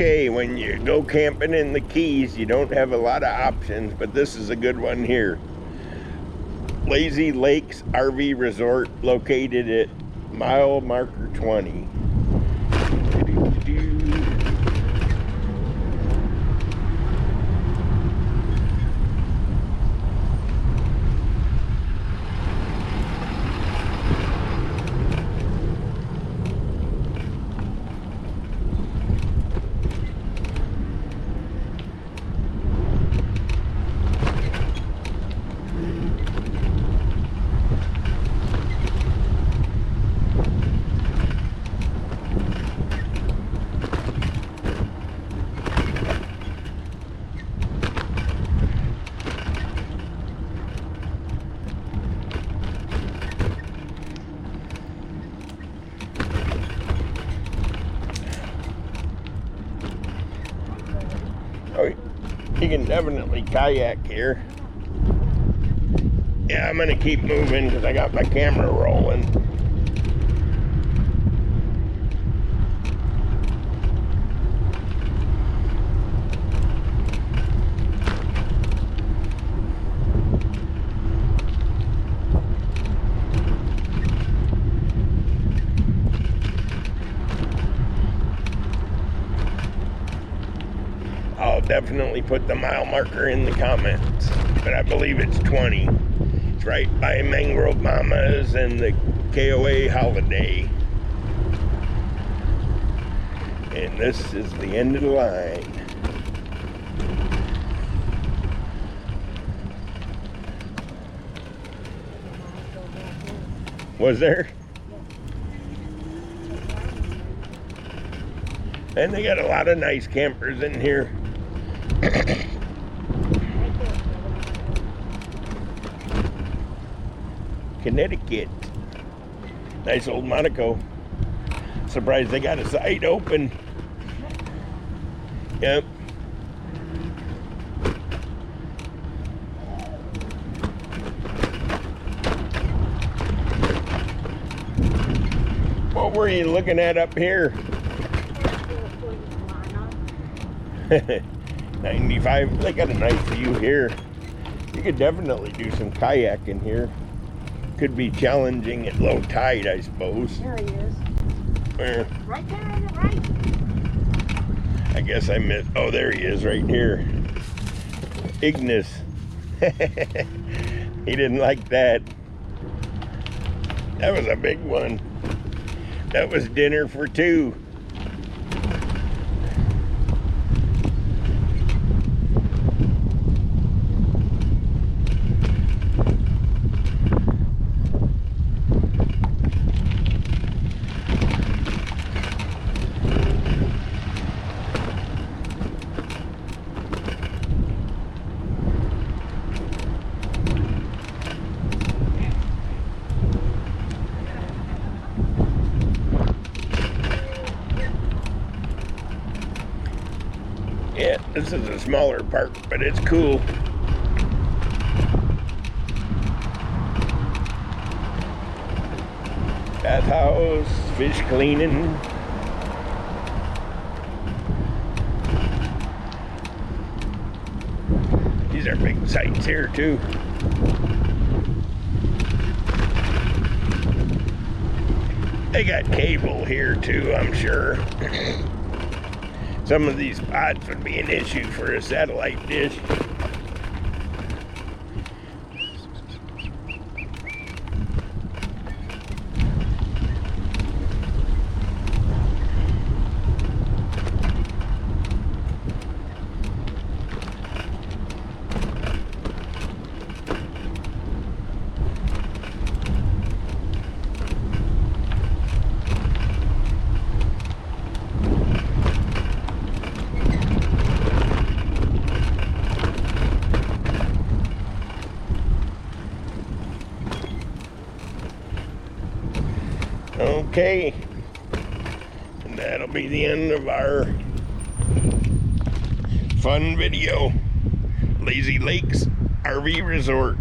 Okay, when you go camping in the Keys, you don't have a lot of options, but this is a good one here. Lazy Lakes RV Resort, located at mile marker 20. Oh, you can definitely kayak here. Yeah, I'm gonna keep moving because I got my camera rolling. I'll definitely put the mile marker in the comments, but I believe it's 20. It's right by Mangrove Mamas and the KOA Holiday. And this is the end of the line. Was there? And they got a lot of nice campers in here. Connecticut. Nice old Monaco. Surprised they got a site open. Yep. What were you looking at up here? 95. They got a nice view here. You could definitely do some kayaking here. Could be challenging at low tide, I suppose. There he is. Where? Right there on the right. I guess I missed. Oh, there he is, right here. Ignis. He didn't like that. That was a big one. That was dinner for two. Yeah, this is a smaller park, but it's cool. Bathhouse, fish cleaning. These are big sites here too. They got cable here too, I'm sure. Some of these spots would be an issue for a satellite dish. Okay, and that'll be the end of our fun video. Lazy Lakes RV Resort.